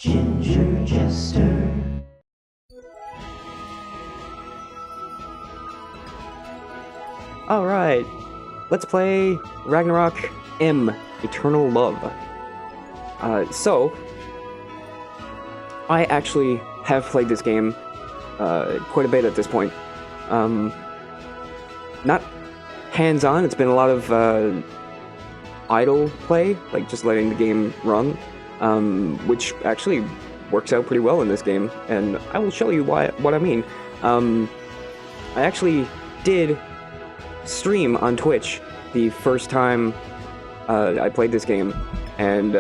Ginger Jester. Alright, let's play Ragnarok M, Eternal Love. So, I actually have played this game quite a bit at this point. Not hands-on, it's been a lot of idle play, like just letting the game run, which actually works out pretty well in this game, and I will show you what I mean. I actually did stream on Twitch the first time I played this game, and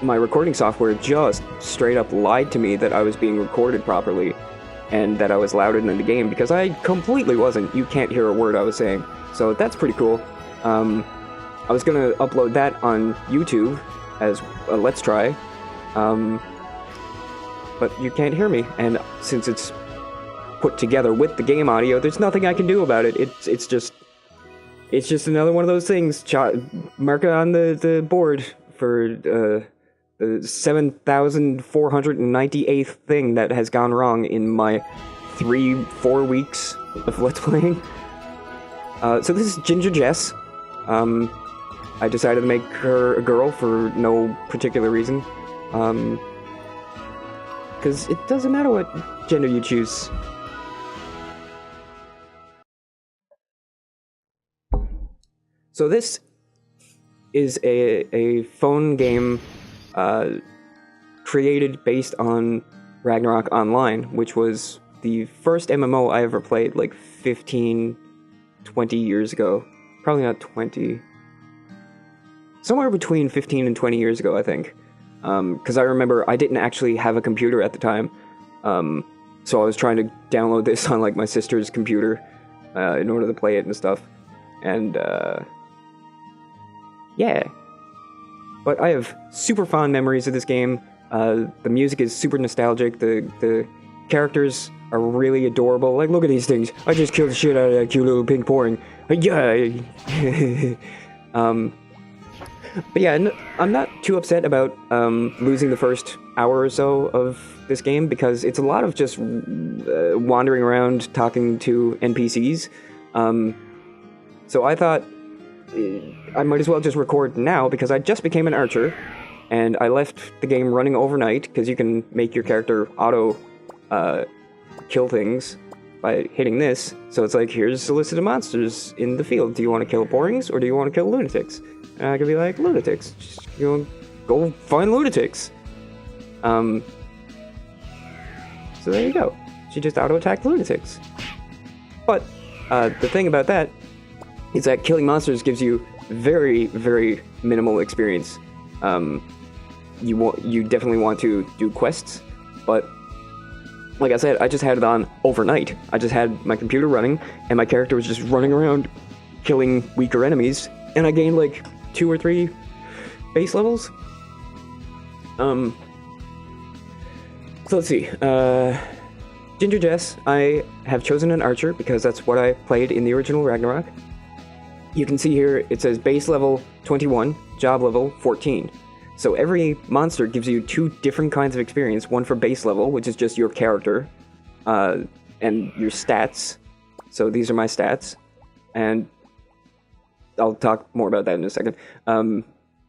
my recording software just straight up lied to me that I was being recorded properly and that I was louder than the game, because I completely wasn't. You can't hear a word I was saying, so that's pretty cool. I was gonna upload that on YouTube as a Let's Try, but you can't hear me, and since it's put together with the game audio, there's nothing I can do about it. It's just another one of those things. Mark it on the board for the 7,498th thing that has gone wrong in my 3-4 weeks of Let's Playing. So this is Ginger Jess. I decided to make her a girl for no particular reason. Because it doesn't matter what gender you choose. So this is a phone game created based on Ragnarok Online, which was the first MMO I ever played like 15, 20 years ago. Probably not 20. Somewhere between 15 and 20 years ago, I think. Because I remember I didn't actually have a computer at the time. So I was trying to download this on like my sister's computer in order to play it and stuff. And yeah. But I have super fond memories of this game. The music is super nostalgic. The characters are really adorable. Like, look at these things. I just killed the shit out of that cute little pink pouring. Yeah. But yeah, I'm not too upset about losing the first hour or so of this game, because it's a lot of just wandering around talking to NPCs. So I thought I might as well just record now, because I just became an archer, and I left the game running overnight, because you can make your character auto kill things by hitting this. So it's like, here's a list of monsters in the field. Do you want to kill porings, or do you want to kill lunatics? And I could be like, lunatics. Just, go find lunatics. So there you go. She just auto-attacked lunatics. But the thing about that is that killing monsters gives you very, very minimal experience. You definitely want to do quests, but like I said, I just had it on overnight. I just had my computer running, and my character was just running around killing weaker enemies, and I gained like 2 or 3 base levels. So let's see. Ginger Jess, I have chosen an archer because that's what I played in the original Ragnarok. You can see here it says base level 21, job level 14. So every monster gives you 2 different kinds of experience, one for base level, which is just your character, and your stats. So these are my stats, and I'll talk more about that in a second.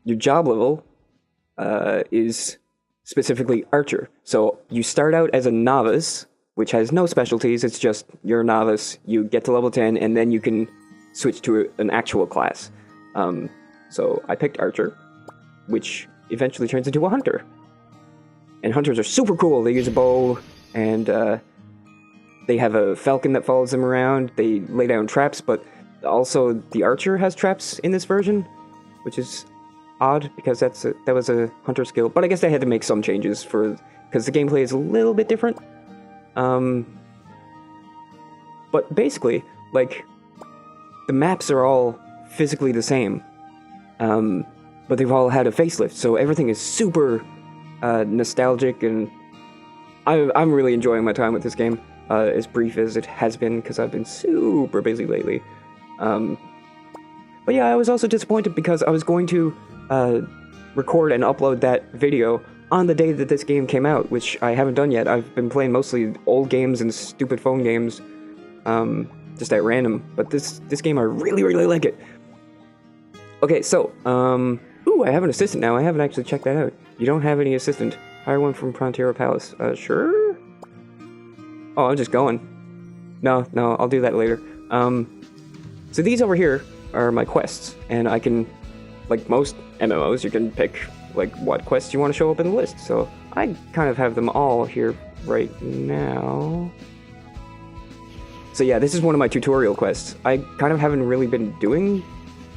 Your job level is specifically archer. So you start out as a novice, which has no specialties, it's just you're a novice, you get to level 10, and then you can switch to an actual class. So I picked archer, which eventually turns into a hunter. And hunters are super cool. They use a bow, and they have a falcon that follows them around. They lay down traps, but also the archer has traps in this version, which is odd, because that was a hunter skill. But I guess they had to make some changes because the gameplay is a little bit different. But basically, like, the maps are all physically the same, but they've all had a facelift, so everything is super nostalgic, and I'm really enjoying my time with this game, as brief as it has been, because I've been super busy lately. But yeah, I was also disappointed because I was going to record and upload that video on the day that this game came out, which I haven't done yet. I've been playing mostly old games and stupid phone games, just at random. But this game, I really, really like it. Okay, so, ooh, I have an assistant now. I haven't actually checked that out. You don't have any assistant. Hire one from Frontier Palace. Sure? Oh, I'm just going. No, I'll do that later. So these over here are my quests, and I can, like most MMOs, you can pick, like, what quests you want to show up in the list. So I kind of have them all here right now. So yeah, this is one of my tutorial quests. I kind of haven't really been doing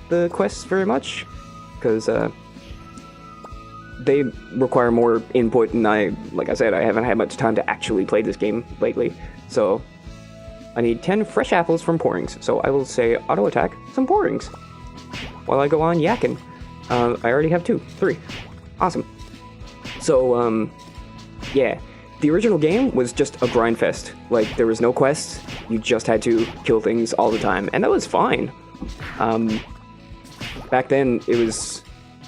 the quests very much, because they require more input, and like I said, I haven't had much time to actually play this game lately. So I need 10 fresh apples from Porings, so I will say auto attack some Porings while I go on yakking. I already have 3. Awesome. So, yeah. The original game was just a grind fest. Like, there was no quests, you just had to kill things all the time, and that was fine. Back then, it was,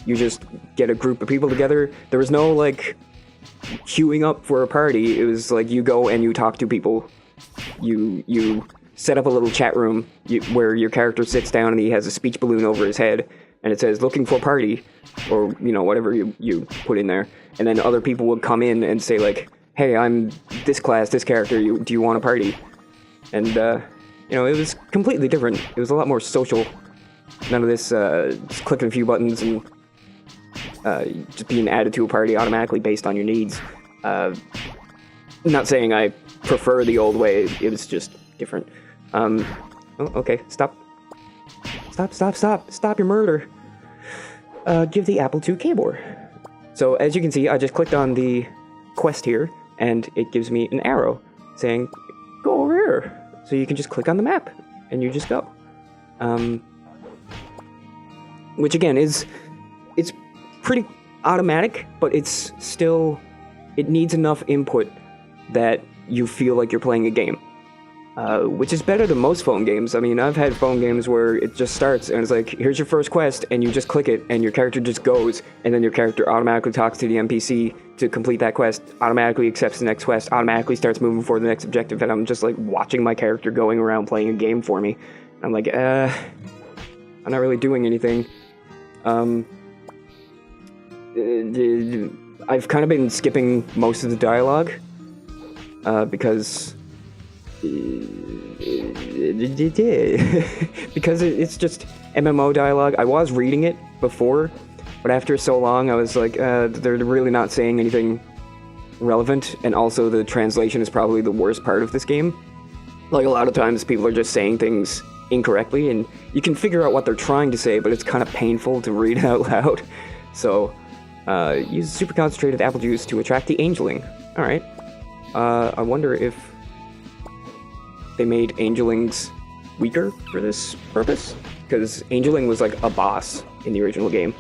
you just get a group of people together. There was no, like, queuing up for a party. It was like, you go and you talk to people. You set up a little chat room where your character sits down and he has a speech balloon over his head, and it says, looking for party, or, you know, whatever you put in there. And then other people would come in and say, like, hey, I'm this class, this character, do you want a party? And, you know, it was completely different. It was a lot more social. None of this, just clicking a few buttons and, just being added to a party automatically based on your needs. Not saying I prefer the old way, it was just different. Oh, okay, stop your murder. Give the apple to Kabor. So, as you can see, I just clicked on the quest here, and it gives me an arrow saying, go over here. So you can just click on the map, and you just go. Which again it's pretty automatic, but it's still, it needs enough input that you feel like you're playing a game. Which is better than most phone games. I mean, I've had phone games where it just starts and it's like, here's your first quest, and you just click it, and your character just goes, and then your character automatically talks to the NPC to complete that quest, automatically accepts the next quest, automatically starts moving for the next objective, and I'm just like watching my character going around playing a game for me. I'm like, I'm not really doing anything. I've kind of been skipping most of the dialogue, because because it's just MMO dialogue. I was reading it before, but after so long I was like, they're really not saying anything relevant, and also the translation is probably the worst part of this game. Like, a lot of times people are just saying things incorrectly, and you can figure out what they're trying to say, but it's kind of painful to read out loud. So, use super concentrated apple juice to attract the angeling. Alright. I wonder if they made angelings weaker for this purpose, because angeling was like a boss in the original game,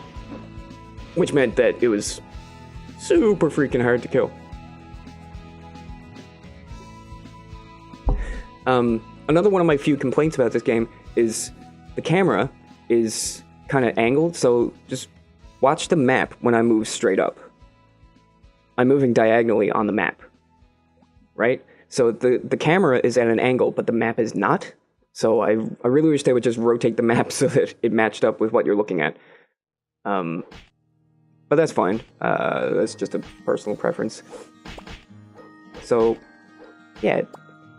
which meant that it was super freaking hard to kill. Another one of my few complaints about this game is the camera is kind of angled, so just watch the map when I move straight up. I'm moving diagonally on the map, right? So the camera is at an angle, but the map is not. So I really wish they would just rotate the map so that it matched up with what you're looking at. But that's fine. That's just a personal preference. So, yeah.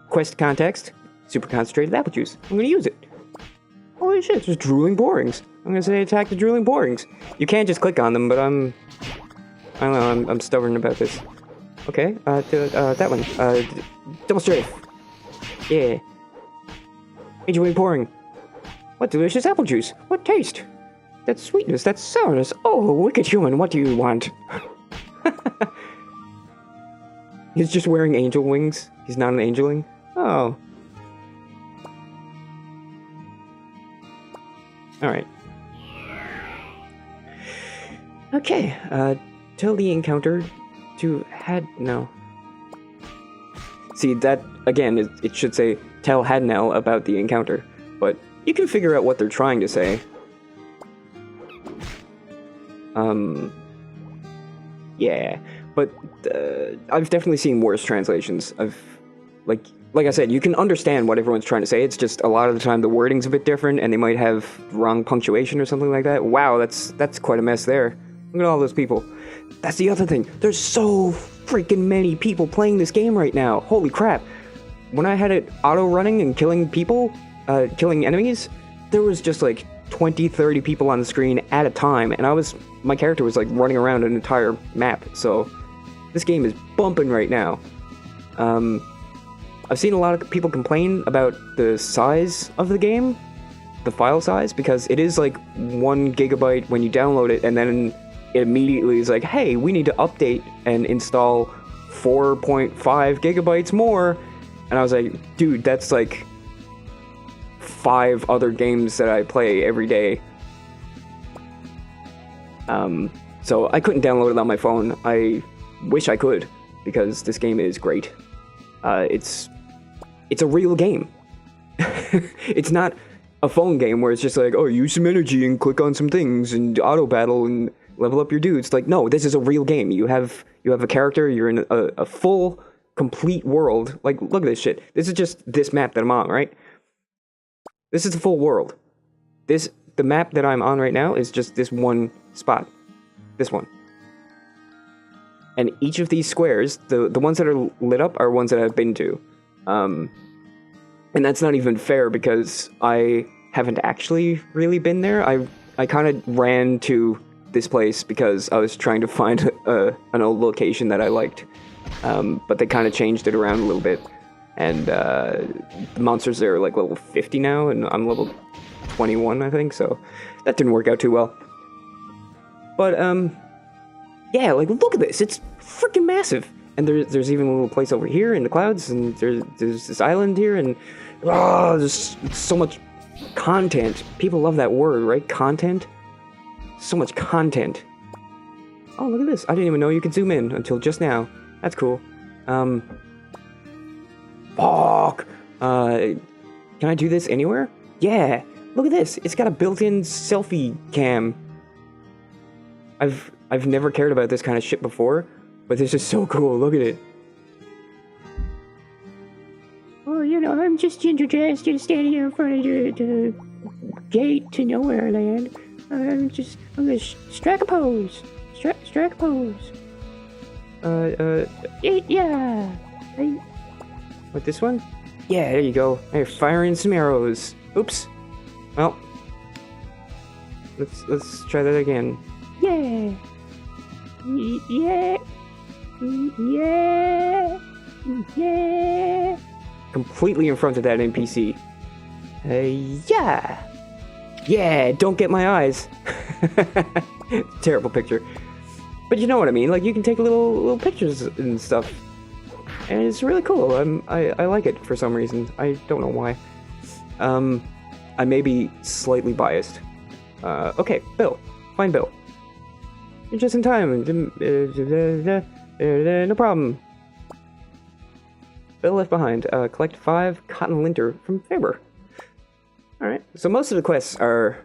Quest context, super concentrated apple juice. I'm going to use it. Holy shit, there's drooling borings. I'm going to say attack the drooling borings. You can't just click on them, but I don't know, I'm stubborn about this. Okay, that one. Double strafe. Yeah. Angel wing pouring. What delicious apple juice. What taste. That sweetness, that sourness. Oh, wicked human, what do you want? He's just wearing angel wings. He's not an angeling. Oh. Alright. Okay, tell the encounter to no. See, that, again, it should say, tell Hadnel about the encounter, but you can figure out what they're trying to say. Yeah, but I've definitely seen worse translations. Like I said, you can understand what everyone's trying to say. It's just a lot of the time the wording's a bit different, and they might have wrong punctuation or something like that. Wow, that's quite a mess there. Look at all those people. That's the other thing. There's so freaking many people playing this game right now. Holy crap. When I had it auto-running and killing people, killing enemies, there was just like 20, 30 people on the screen at a time, and my character was like running around an entire map, so this game is bumping right now. I've seen a lot of people complain about the size of the game, the file size, because it is like 1 gigabyte when you download it, and then it immediately is like, hey, we need to update and install 4.5 gigabytes more. And I was like, dude, that's like 5 other games that I play every day. So I couldn't download it on my phone. I wish I could, because this game is great. It's a real game. It's not a phone game where it's just like, oh, use some energy and click on some things and auto battle and level up your dudes. Like, no, this is a real game. You have a character. You're in a full, complete world. Like, look at this shit. This is just this map that I'm on, right? This is the full world. The map that I'm on right now is just this one spot. This one. And each of these squares, the ones that are lit up are ones that I've been to. And that's not even fair because I haven't actually really been there. I kind of ran to this place because I was trying to find an old location that I liked. But they kind of changed it around a little bit. And the monsters there are like level 50 now, and I'm level 21, I think, so that didn't work out too well. But, yeah, like, look at this. It's freaking massive. And there's even a little place over here in the clouds, and there's this island here, and there's so much content. People love that word, right? Content? So much content. Oh, look at this. I didn't even know you could zoom in until just now. That's cool. Fuck! Can I do this anywhere? Yeah! Look at this! It's got a built-in selfie cam. I've never cared about this kind of shit before, but this is so cool. Look at it. Oh, you know, I'm just Ginger Jazz, just standing here in front of the gate to Nowhere Land. I'm gonna strike a pose. Strike a pose. Yeah. Hey. What, this one? Yeah, there you go. Hey, firing some arrows. Oops. Well, let's try that again. Yeah. Yeah. Yeah. Yeah. Completely in front of that NPC. Yeah. Yeah, don't get my eyes. Terrible picture. But you know what I mean, like, you can take little pictures and stuff. And it's really cool. I like it for some reason. I don't know why. I may be slightly biased. Okay, Bill. Find Bill. You're just in time. No problem. Bill left behind. Collect 5 cotton linter from Faber. Alright. So most of the quests are,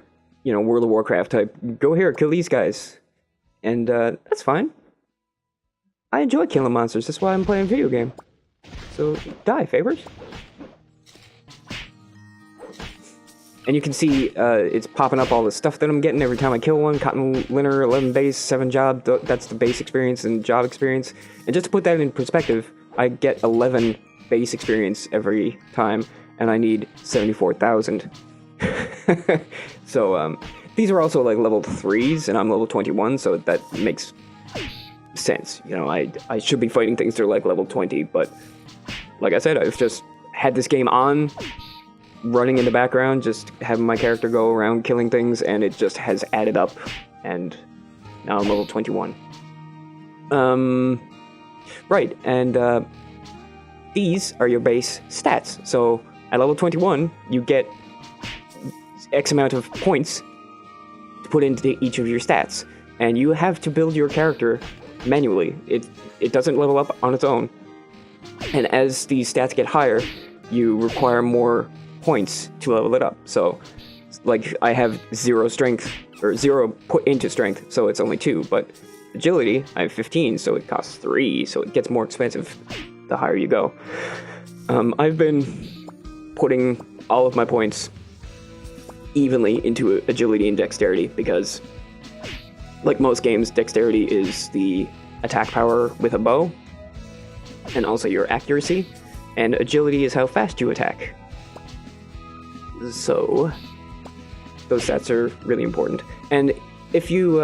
you know, World of Warcraft type. Go here, kill these guys. And, that's fine. I enjoy killing monsters. That's why I'm playing a video game. So, die, Favors. And you can see, it's popping up all the stuff that I'm getting every time I kill one. Cotton linter, 11 base, 7 job. That's the base experience and job experience. And just to put that in perspective, I get 11 base experience every time, and I need 74,000. So, these are also like level 3s, and I'm level 21, so that makes sense. You know, I should be fighting things that are like level 20, but like I said, I've just had this game on, running in the background, just having my character go around killing things, and it just has added up, and now I'm level 21. Right, and these are your base stats. So at level 21, you get X amount of points to put into each of your stats, and you have to build your character manually. It doesn't level up on its own, and as these stats get higher, you require more points to level it up. So, like, I have 0 strength, or 0 put into strength, so it's only 2, but agility, I have 15, so it costs 3, so it gets more expensive the higher you go. I've been putting all of my points evenly into agility and dexterity because, like most games, dexterity is the attack power with a bow, and also your accuracy, and agility is how fast you attack. So those stats are really important. And if you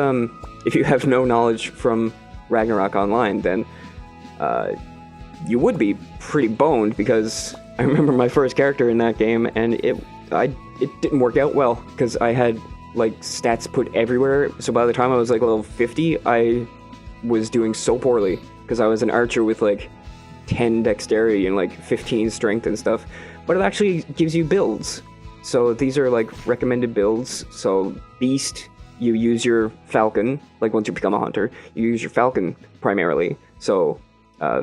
have no knowledge from Ragnarok Online, then you would be pretty boned, because I remember my first character in that game, and it didn't work out well because I had like stats put everywhere. So by the time I was like level 50, I was doing so poorly because I was an archer with like 10 dexterity and like 15 strength and stuff. But it actually gives you builds. So these are like recommended builds. So Beast, you use your Falcon. Like once you become a hunter, you use your Falcon primarily. So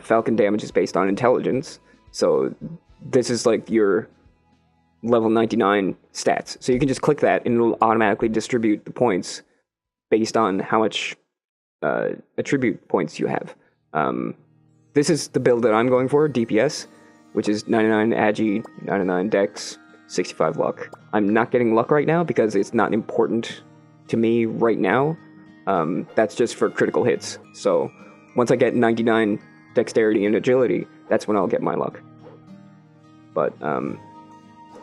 Falcon damage is based on intelligence. So this is like your level 99 stats. So you can just click that and it'll automatically distribute the points based on how much attribute points you have. This is the build that I'm going for, DPS, which is 99 Agi, 99 Dex, 65 Luck. I'm not getting Luck right now because it's not important to me right now. That's just for critical hits. So once I get 99 Dexterity and Agility, that's when I'll get my Luck. But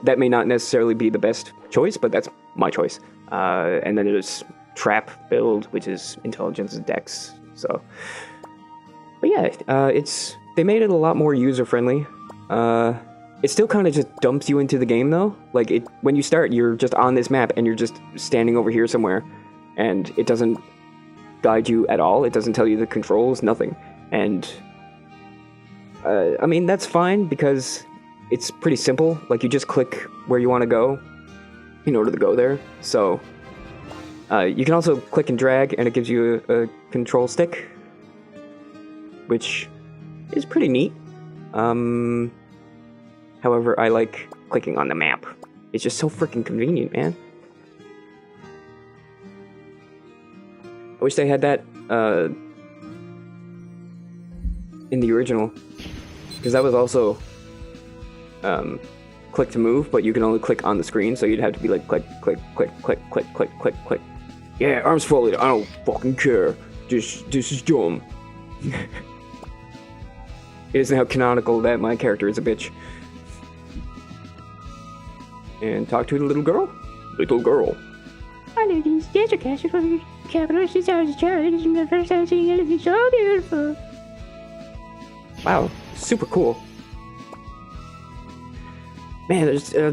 that may not necessarily be the best choice, but that's my choice. And then there's Trap build, which is Intelligence and Dex. So, but yeah, they made it a lot more user-friendly. It still kind of just dumps you into the game, though. Like, when you start, you're just on this map, and you're just standing over here somewhere, and it doesn't guide you at all. It doesn't tell you the controls, nothing. And, I mean, that's fine, because it's pretty simple. Like, you just click where you want to go in order to go there. So, you can also click and drag, and it gives you a control stick, which is pretty neat. However, I like clicking on the map. It's just so freaking convenient, man. I wish they had that in the original, because that was also click to move, but you can only click on the screen, so you'd have to be like click, click, click, click, click, click, click, click. Yeah, arms folded. I don't fucking care. This is dumb. It isn't how canonical that my character is a bitch. And talk to the little girl. Little girl. I know these desert castles from the capital since I was a child. This is my first time seeing anything so beautiful. Wow, super cool. Man, there's so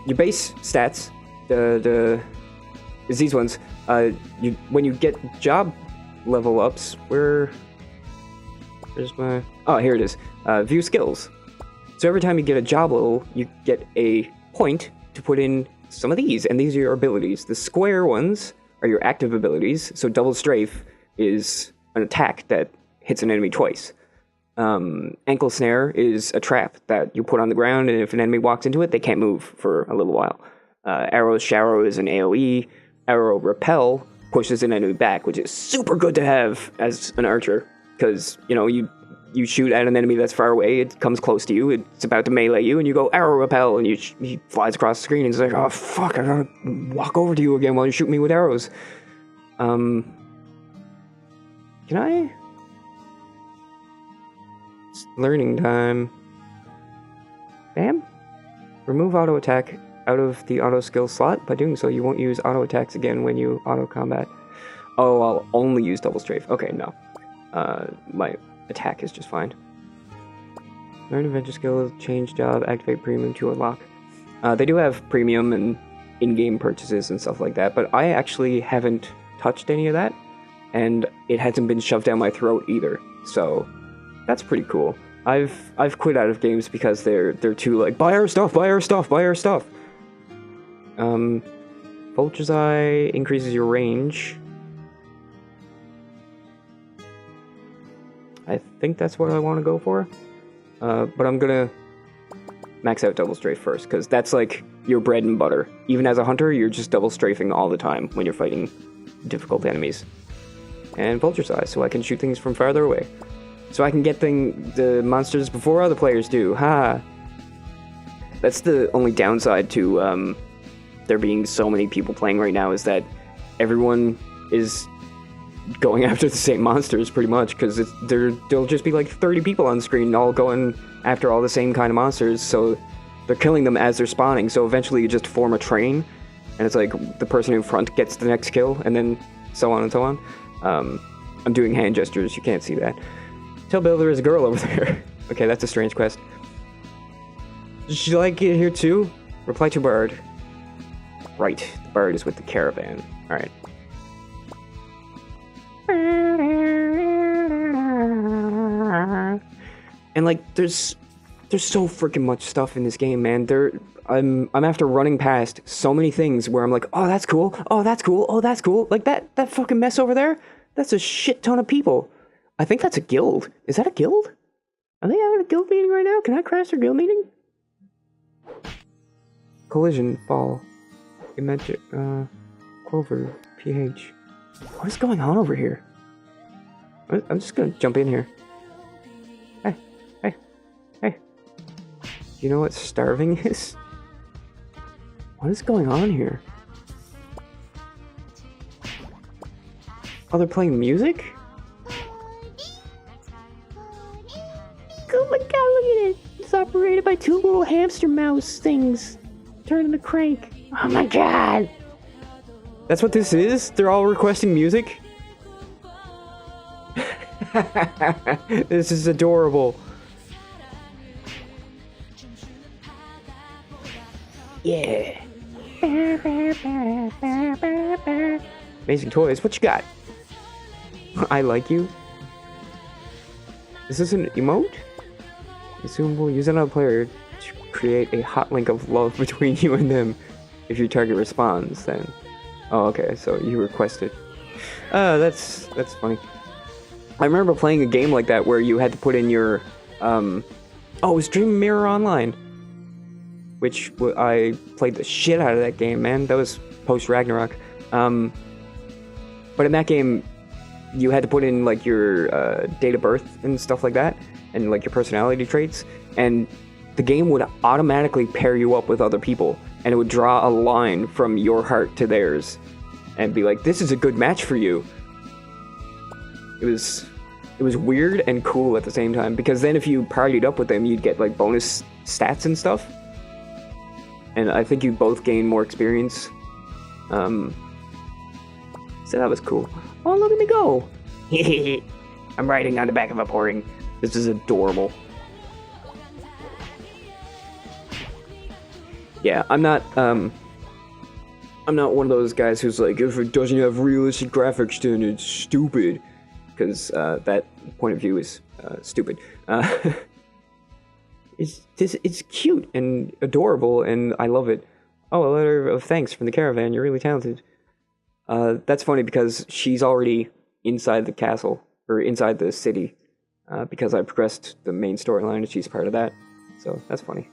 your base stats, is these ones. When you get job level ups, where's my... Oh, here it is. View skills. So every time you get a job level, you get a point to put in some of these, and these are your abilities. The square ones are your active abilities. So double strafe is an attack that hits an enemy twice. Ankle snare is a trap that you put on the ground, and if an enemy walks into it, they can't move for a little while. Arrow shower is an AoE. Arrow repel pushes an enemy back, which is super good to have as an archer, because, you know, you shoot at an enemy that's far away, it comes close to you, it's about to melee you, and you go arrow repel, and he flies across the screen, and it's like, oh fuck, I gotta walk over to you again while you shoot me with arrows. Can I? It's learning time. Bam. Remove auto attack out of the auto skill slot. By doing so, you won't use auto attacks again when you auto combat. Oh, I'll only use double strafe. Okay, no. My attack is just fine. Learn adventure skill, change job, activate premium to unlock. They do have premium and in-game purchases and stuff like that, but I actually haven't touched any of that, and it hasn't been shoved down my throat either. So that's pretty cool. I've quit out of games because they're too like, buy our stuff, buy our stuff, buy our stuff. Vulture's Eye increases your range. I think that's what I want to go for. But I'm gonna max out double strafe first, because that's like your bread and butter. Even as a hunter, you're just double strafing all the time when you're fighting difficult enemies. And vulture size, so I can shoot things from farther away. So I can get the monsters before other players do. Ha! That's the only downside to there being so many people playing right now, is that everyone is going after the same monsters pretty much, because there'll just be like 30 people on screen all going after all the same kind of monsters, so they're killing them as they're spawning, so eventually you just form a train, and it's like the person in front gets the next kill, and then so on and so on. I'm doing hand gestures, you can't see that. Tell Bill there is a girl over there. Okay, that's a strange quest. Does she like it here too? Reply to Bird. Right, the bird is with the caravan. Alright. And like, there's so freaking much stuff in this game, man. I'm after running past so many things where I'm like, oh, that's cool. Oh, that's cool. Oh, that's cool. Like that fucking mess over there. That's a shit ton of people. I think that's a guild. Is that a guild? Are they having a guild meeting right now? Can I crash their guild meeting? Collision, fall. Imagine, Clover, PH. What is going on over here? I'm just gonna jump in here. Hey. Do you know what starving is? What is going on here? Oh, they're playing music? Oh my god, look at it! It's operated by two little hamster mouse things. Turning the crank. Oh my god! That's what this is? They're all requesting music? This is adorable. Yeah. Amazing toys. What you got? I like you. Is this an emote? Assume we'll use another player to create a hot link of love between you and them. If your target responds, then... Oh, okay, so you requested. That's funny. I remember playing a game like that where you had to put in your... Oh, it was Dream Mirror Online. Which I played the shit out of that game, man. That was post-Ragnarok. But in that game, you had to put in, like, your date of birth and stuff like that. And, like, your personality traits. And the game would automatically pair you up with other people. And it would draw a line from your heart to theirs. And be like, this is a good match for you. It was weird and cool at the same time. Because then if you partied up with them, you'd get, like, bonus stats and stuff. And I think you both gain more experience. So that was cool. Oh, look at me go! I'm riding on the back of a porring. This is adorable. Yeah, I'm not one of those guys who's like, if it doesn't have realistic graphics, then it's stupid. Because that point of view is stupid. It's cute and adorable, and I love it. Oh, a letter of thanks from the caravan. You're really talented. That's funny because she's already inside the castle, or inside the city, because I progressed the main storyline and she's part of that. So that's funny.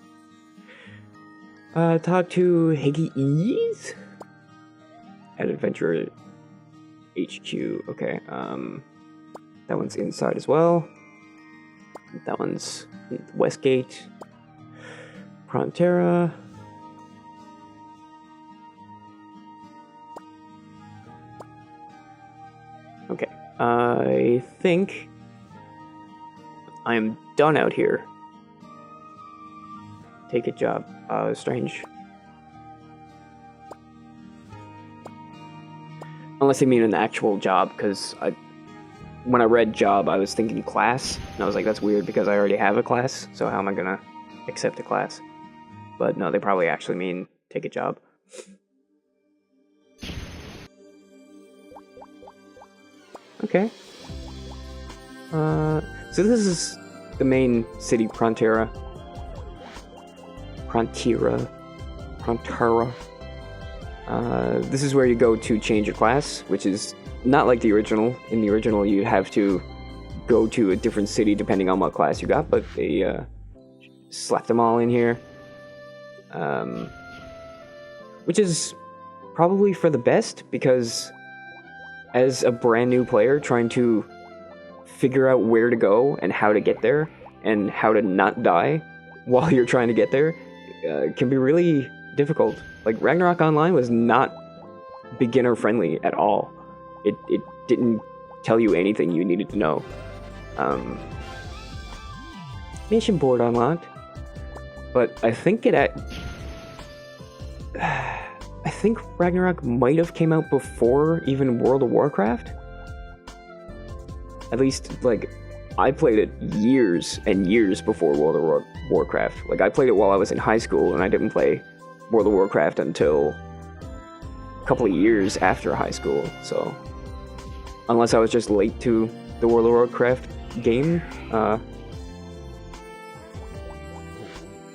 Talk to Higgy at Adventure HQ. Okay, that one's inside as well. That one's Westgate. Frontera. Okay, I think I am done out here. Take a job. Strange. Unless they mean an actual job, because when I read job, I was thinking class, and I was like, that's weird because I already have a class, so how am I gonna accept a class? But no, they probably actually mean take a job. Okay. So this is the main city, Frontera. This is where you go to change your class, which is not like the original. In the original, you have to go to a different city depending on what class you got, but they slapped them all in here. Which is probably for the best, because as a brand new player trying to figure out where to go and how to get there and how to not die while you're trying to get there can be really difficult. Like, Ragnarok Online was not beginner friendly at all. It didn't tell you anything you needed to know. Mission board unlocked, but I think I think Ragnarok might have came out before even World of Warcraft. At least, like, I played it years and years before World of Warcraft. Like, I played it while I was in high school, and I didn't play World of Warcraft until a couple of years after high school, so... Unless I was just late to the World of Warcraft game,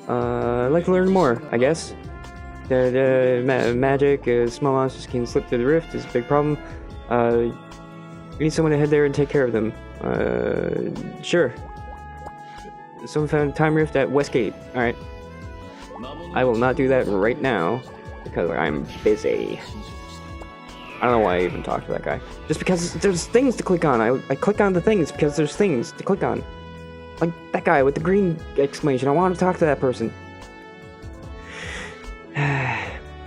I'd like to learn more, I guess. Magic, small monsters can slip through the rift is a big problem. We need someone to head there and take care of them. Sure. Someone found a time rift at Westgate. Alright. I will not do that right now, because I'm busy. I don't know why I even talked to that guy. Just because there's things to click on. I click on the things because there's things to click on. Like that guy with the green exclamation. I want to talk to that person.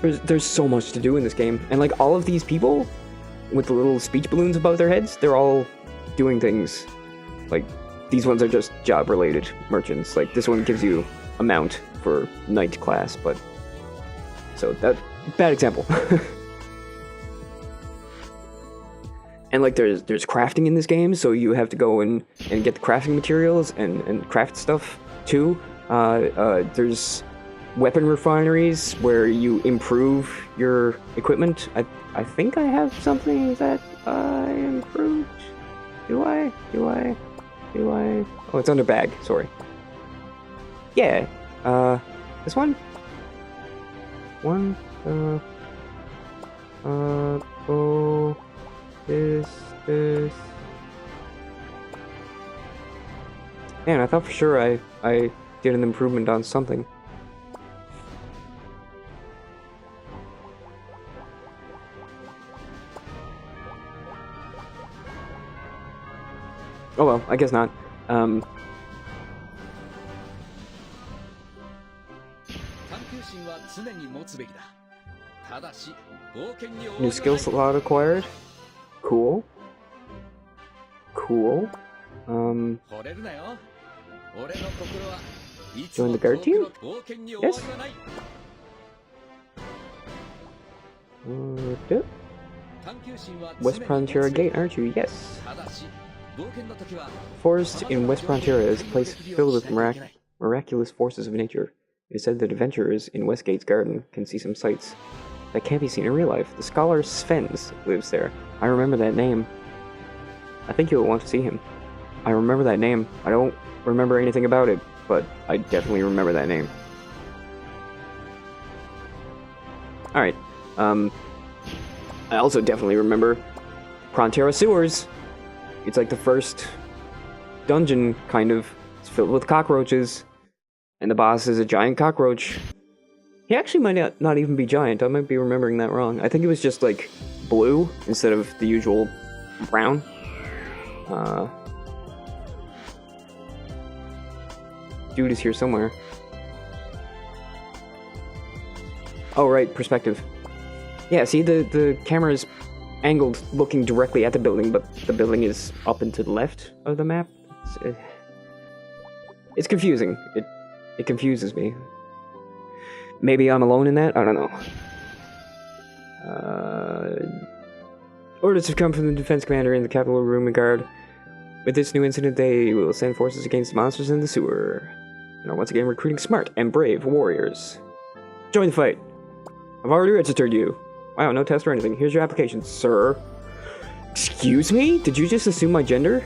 There's so much to do in this game. And like all of these people with the little speech balloons above their heads, they're all doing things. Like these ones are just job related merchants. Like this one gives you a mount for knight class, but so that bad example. And like there's crafting in this game, so you have to go and get the crafting materials and craft stuff too. There's weapon refineries where you improve your equipment. I think I have something that I improved. Do I? Oh, it's under bag, sorry. Yeah. This one? Oh. This. Man, I thought for sure I did an improvement on something. Oh well, I guess not. New skill slot acquired. Cool. Join the guard team? Yes. West Frontiera Gate, aren't you? Yes. Forest in West Frontiera is a place filled with miraculous forces of nature. It is said that adventurers in Westgate's garden can see some sights that can't be seen in real life. The scholar Svens lives there. I remember that name. I think you'll want to see him. I remember that name. I don't remember anything about it, but I definitely remember that name. Alright. I also definitely remember Frontiera Sewers. It's like the first dungeon, kind of. It's filled with cockroaches. And the boss is a giant cockroach. He actually might not even be giant. I might be remembering that wrong. I think it was just like blue instead of the usual brown. Dude is here somewhere. Oh right, perspective. Yeah, see the camera is angled looking directly at the building, but the building is up and to the left of the map. It's confusing. It confuses me. Maybe I'm alone in that? I don't know. Orders have come from the defense commander in the capital of Rune Midgard. With this new incident, they will send forces against monsters in the sewer. And are once again recruiting smart and brave warriors. Join the fight. I've already registered you. Wow, no test or anything. Here's your application, sir. Excuse me? Did you just assume my gender?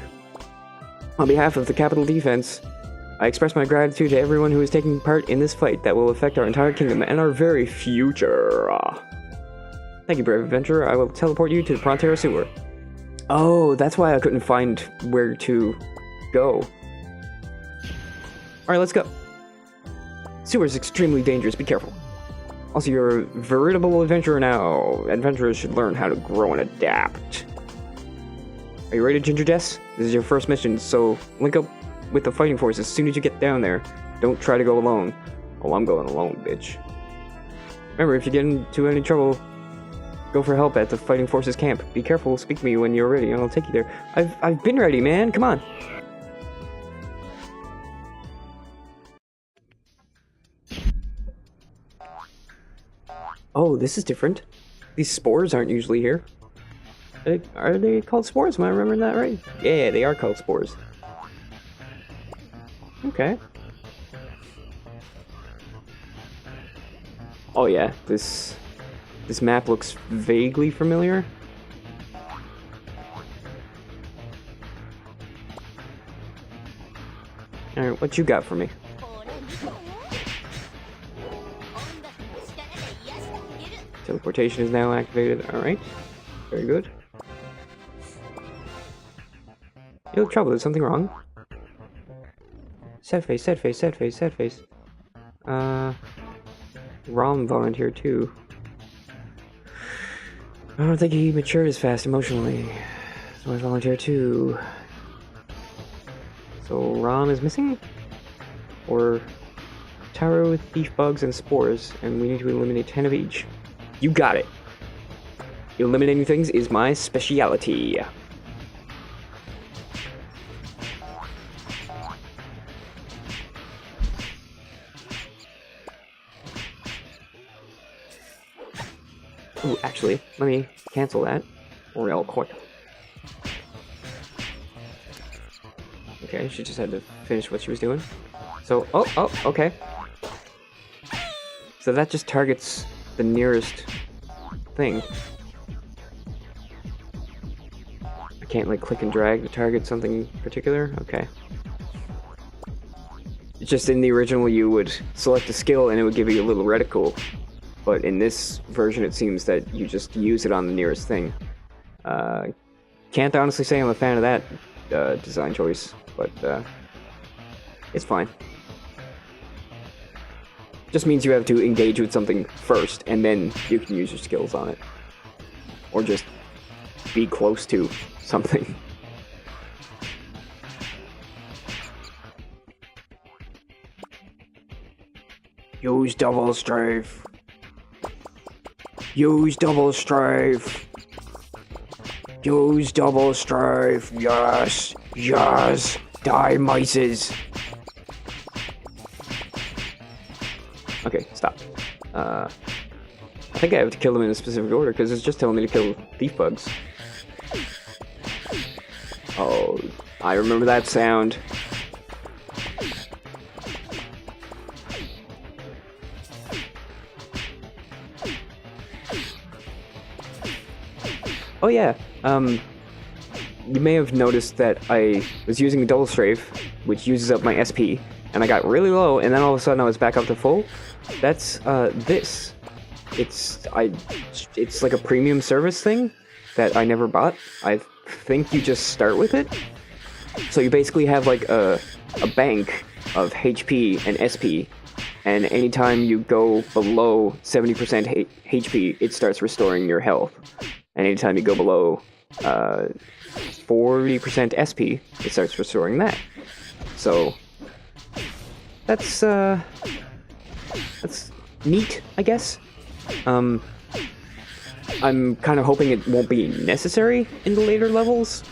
On behalf of the capital defense, I express my gratitude to everyone who is taking part in this fight that will affect our entire kingdom and our very future. Thank you, brave adventurer. I will teleport you to the Frontiera Sewer. Oh, that's why I couldn't find where to go. Alright, let's go. Sewer is extremely dangerous. Be careful. Also, you're a veritable adventurer now. Adventurers should learn how to grow and adapt. Are you ready, Ginger Jess? This is your first mission, so link up with the fighting force as soon as you get down there. Don't try to go alone. Oh, I'm going alone, bitch. Remember, if you get into any trouble, go for help at the fighting forces camp. Be careful, speak to me when you're ready, and I'll take you there. I've been ready, man. Come on. Oh, this is different. These spores aren't usually here. Are they called spores? Am I remembering that right? Yeah, they are called spores. Okay. Oh yeah, this map looks vaguely familiar. Alright, what you got for me? Teleportation is now activated. Alright. Very good. You look troubled. Is something wrong? Sad face, sad face, sad face, sad face. Rom volunteered too. I don't think he matured as fast emotionally. So I volunteer too. So Rom is missing? Or Taro, thief bugs, and spores, and we need to eliminate 10 of each. You got it. Eliminating things is my speciality. Ooh, actually, let me cancel that real quick. Okay, she just had to finish what she was doing. So, oh, okay. So that just targets the nearest thing. I can't, like, click and drag to target something particular? Okay. It's just in the original you would select a skill and it would give you a little reticle. But in this version, it seems that you just use it on the nearest thing. Can't honestly say I'm a fan of that design choice, but it's fine. Just means you have to engage with something first, and then you can use your skills on it. Or just be close to something. Use double strafe. Use double strafe. Use double strafe. Yes. Yes. Die, mices. Okay, stop. I think I have to kill them in a specific order because it's just telling me to kill thief bugs. Oh, I remember that sound. Oh yeah, you may have noticed that I was using double strafe, which uses up my SP, and I got really low, and then all of a sudden I was back up to full. That's, this. It's like a premium service thing that I never bought. I think you just start with it. So you basically have like a bank of HP and SP, and anytime you go below 70% HP, it starts restoring your health. And anytime you go below 40% SP, it starts restoring that. So that's neat, I guess. I'm kind of hoping it won't be necessary in the later levels,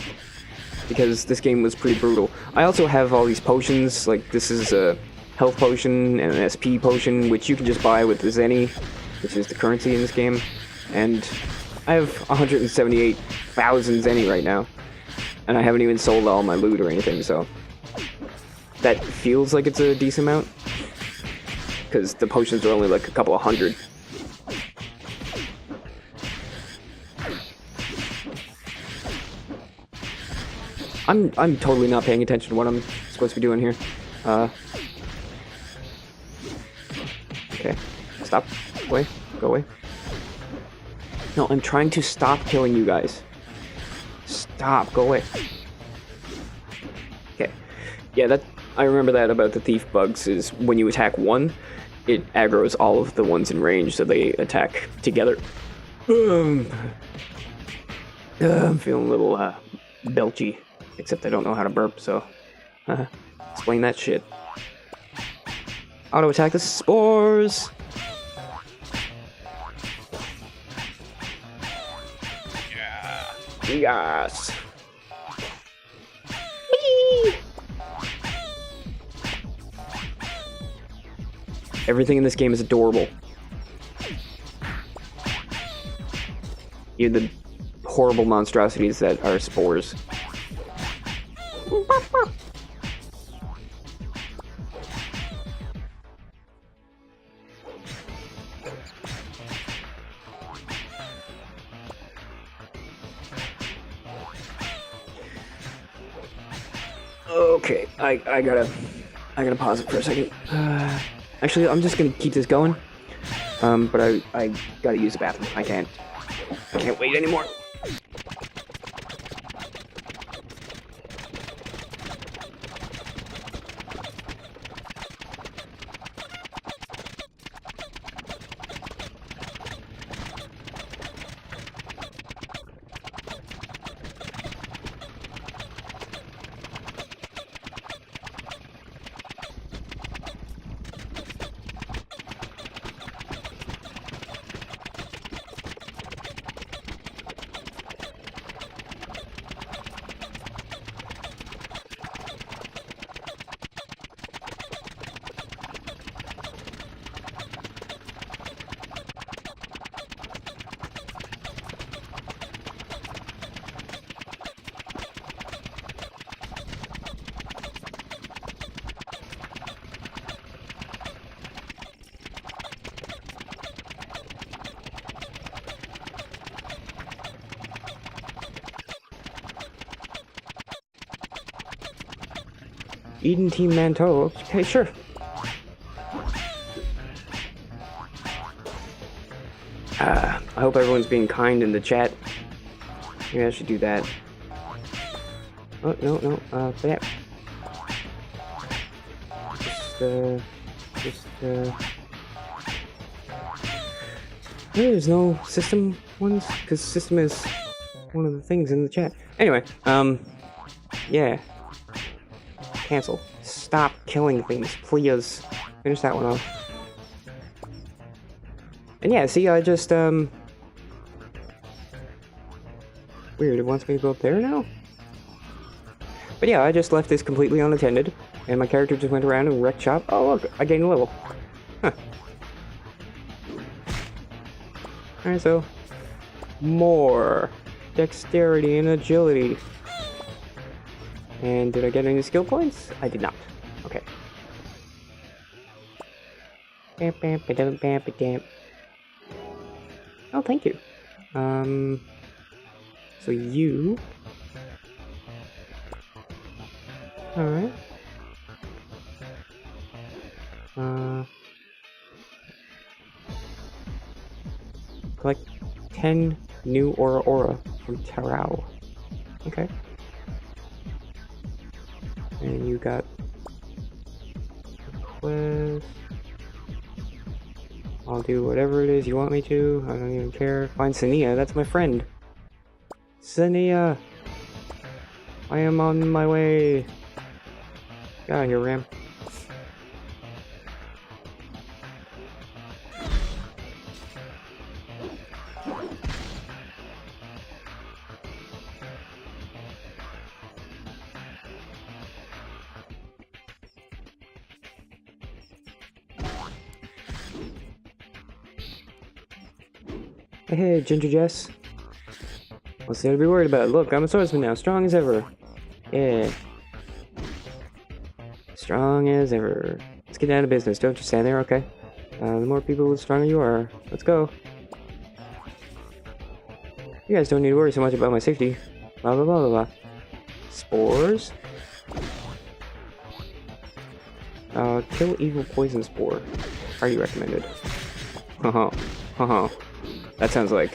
because this game was pretty brutal. I also have all these potions, like this is a health potion and an SP potion, which you can just buy with the Zenny, which is the currency in this game, and I have 178,000 Zenny right now, and I haven't even sold all my loot or anything, so that feels like it's a decent amount, because the potions are only like a couple of hundred. I'm totally not paying attention to what I'm supposed to be doing here. Okay, stop, go away, go away. No, I'm trying to stop killing you guys. Stop, go away. Okay, yeah, I remember that about the thief bugs, is when you attack one, it aggroes all of the ones in range, so they attack together. I'm feeling a little belchy. Except I don't know how to burp, so... explain that shit. Auto attack the spores! Yes! Whee! Everything in this game is adorable. Even the horrible monstrosities that are spores. Okay, I gotta pause it for a second. Actually, I'm just gonna keep this going. But I gotta use the bathroom. I can't wait anymore. Eden Team Manto. Okay, sure. I hope everyone's being kind in the chat. Maybe I should do that. Oh, no. Yeah. There's no system ones, because system is one of the things in the chat. Anyway, yeah. Cancel. Stop killing things, please. Finish that one off. And yeah, see, I just, weird, it wants me to go up there now? But yeah, I just left this completely unattended, and my character just went around and wrecked shop. Oh, look, I gained a level. Huh. Alright, so, more dexterity and agility. And did I get any skill points? I did not. Okay. Oh, thank you. So you... Alright. Collect 10 new Aura from Tarao. Okay. And you got quest. I'll do whatever it is you want me to. I don't even care. Find Sania, that's my friend. Sania! I am on my way. Get out of here, Ram. Hey, Ginger Jess. What's there to be worried about? Look, I'm a swordsman now, strong as ever. Yeah. Strong as ever. Let's get down to business. Don't just stand there, okay? The more people, the stronger you are. Let's go. You guys don't need to worry so much about my safety. Blah, blah, blah, blah, blah. Spores? Kill evil poison spore. Highly recommended. That sounds like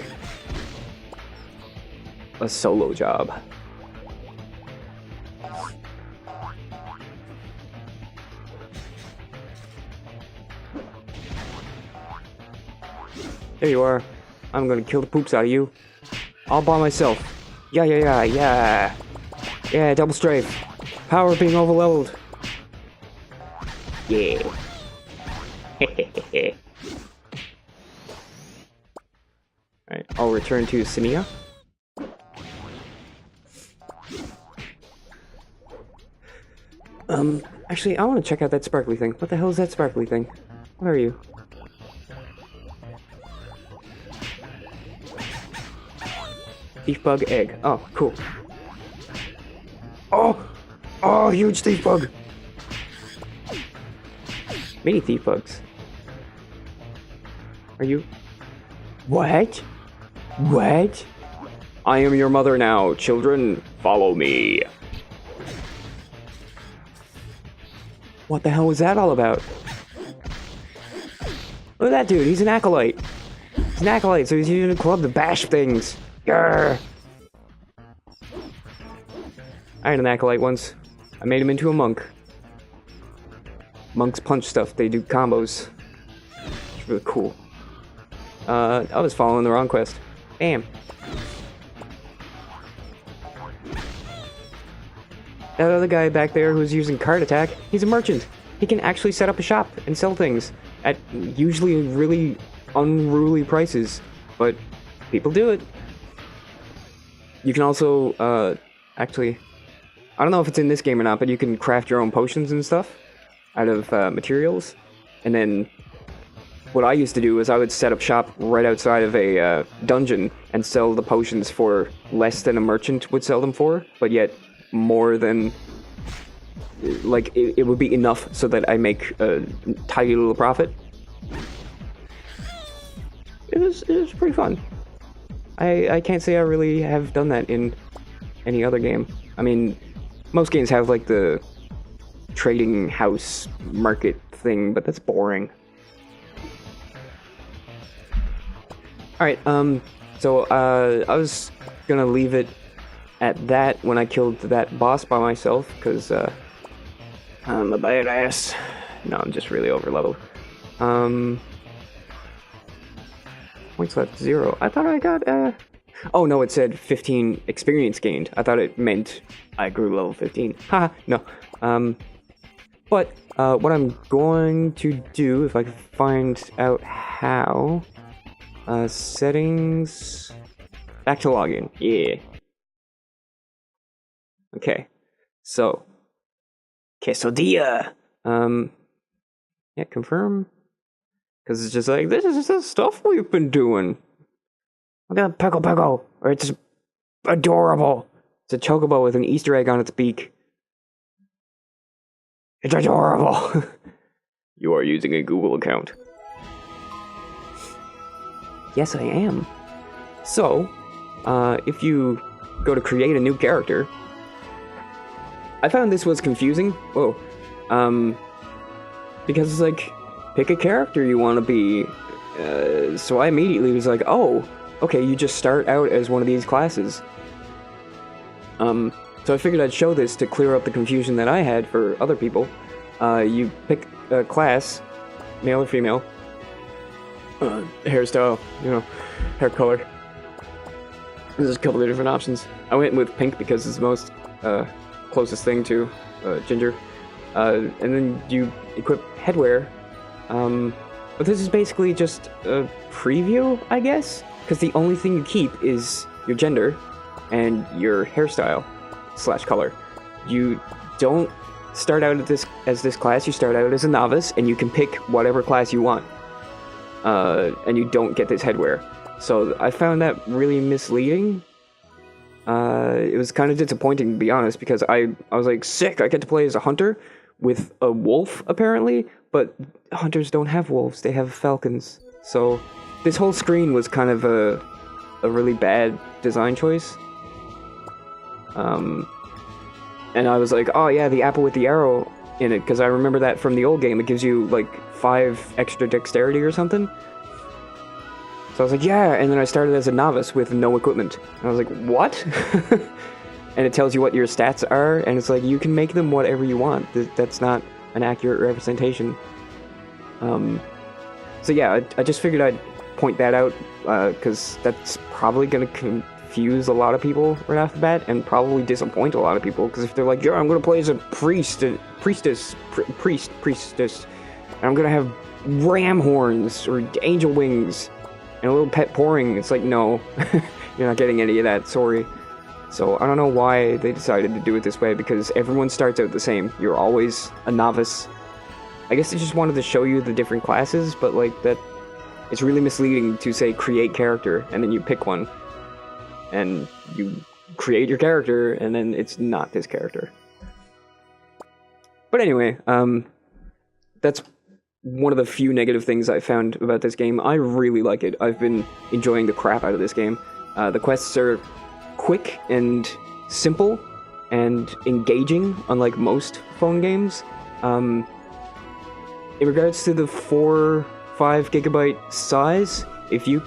a solo job. There you are. I'm gonna kill the poops out of you. All by myself. Yeah. Yeah, double strafe. Power being overleveled. Yeah. Alright, I'll return to Sinia. Actually, I want to check out that sparkly thing. What the hell is that sparkly thing? What are you? Thief bug egg. Oh, cool. Oh! Oh, huge thief bug! Mini thief bugs. Are you... What? What? I am your mother now. Children, follow me. What the hell was that all about? Look at that dude, he's an acolyte. He's an acolyte, so he's using a club to bash things. Grr. I had an acolyte once. I made him into a monk. Monks punch stuff, they do combos. It's really cool. I was following the wrong quest. Bam. That other guy back there who's using card attack, he's a merchant. He can actually set up a shop and sell things at usually really unruly prices, but people do it. You can also, actually, I don't know if it's in this game or not, but you can craft your own potions and stuff out of materials. And then what I used to do is I would set up shop right outside of a dungeon and sell the potions for less than a merchant would sell them for, but yet more than, like, it would be enough so that I make a tiny little profit. It was pretty fun. I can't say I really have done that in any other game. I mean, most games have like the trading house market thing, but that's boring. Alright, so I was gonna leave it at that when I killed that boss by myself, because I'm a badass. No, I'm just really over-leveled. Points left 0. I thought I got, oh no, it said 15 experience gained. I thought it meant I grew level 15. Haha, no. But, what I'm going to do, if I can find out how... settings... Back to login. Yeah. Okay. So. Quesadilla! Yeah, confirm. Because it's just like, this is the stuff we've been doing. Look at that Peko, or it's adorable. It's a chocobo with an Easter egg on its beak. It's adorable. You are using a Google account. Yes, I am. So, if you go to create a new character, I found this was confusing. Whoa. Because it's like, pick a character you want to be. So I immediately was like, oh, okay, you just start out as one of these classes. So I figured I'd show this to clear up the confusion that I had for other people. You pick a class, male or female, hairstyle, you know, hair color. There's a couple of different options. I went with pink because it's the most closest thing to ginger. And then you equip headwear. But this is basically just a preview, I guess? Because the only thing you keep is your gender and your hairstyle / color. You don't start out as this class, you start out as a novice, and you can pick whatever class you want. And you don't get this headwear. So I found that really misleading. It was kind of disappointing, to be honest, because I was like, sick, I get to play as a hunter with a wolf, apparently, but hunters don't have wolves, they have falcons. So this whole screen was kind of a really bad design choice. And I was like, oh yeah, the apple with the arrow in it, because I remember that from the old game. It gives you like 5 extra dexterity or something. So I was like, yeah, and then I started as a novice with no equipment. And I was like, what? And it tells you what your stats are, and it's like, you can make them whatever you want. That's not an accurate representation. So yeah, I just figured I'd point that out, because that's probably going to confuse a lot of people right off the bat and probably disappoint a lot of people, because if they're like, yeah, I'm gonna play as a priestess, and I'm gonna have ram horns or angel wings and a little pet pouring, it's like, no, you're not getting any of that, sorry. So I don't know why they decided to do it this way, because everyone starts out the same. You're always a novice. I guess they just wanted to show you the different classes, but like that, it's really misleading to say create character and then you pick one and you create your character and then it's not this character. But anyway, that's one of the few negative things I found about this game. I really like it. I've been enjoying the crap out of this game. The quests are quick and simple and engaging, unlike most phone games. In regards to the 4-5 gigabyte size, if you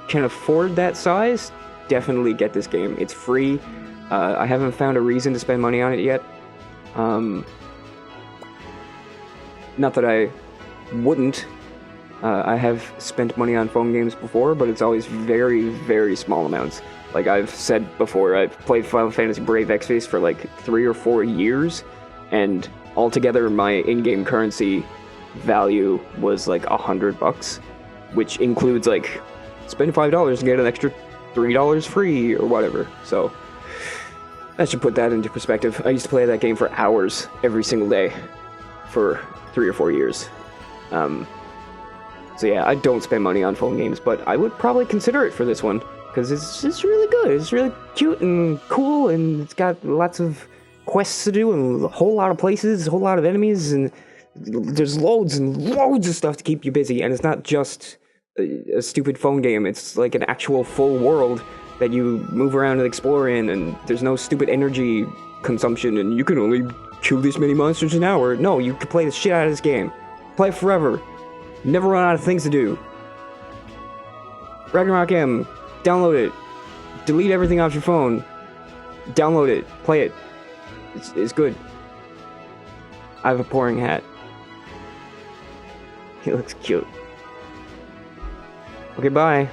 can afford that size, definitely get this game. It's free. I haven't found a reason to spend money on it yet. Not that I wouldn't. I have spent money on phone games before, but it's always very, very small amounts. Like I've said before, I've played Final Fantasy Brave Exvius for like 3 or 4 years, and altogether my in-game currency value was like $100, which includes like spend $5 and get an extra $3 free or whatever. So that should put that into perspective. I used to play that game for hours every single day for 3 or 4 years. So yeah, I don't spend money on phone games, but I would probably consider it for this one, because it's really good. It's really cute and cool, and it's got lots of quests to do, and a whole lot of places, a whole lot of enemies, and there's loads and loads of stuff to keep you busy, and it's not just a stupid phone game. It's like an actual full world that you move around and explore in, and there's no stupid energy consumption, and you can only kill this many monsters an hour. No, you can play the shit out of this game. Play it forever. Never run out of things to do. Ragnarok M. Download it. Delete everything off your phone. Download it. Play it. It's good. I have a pouring hat. He looks cute. Okay, bye.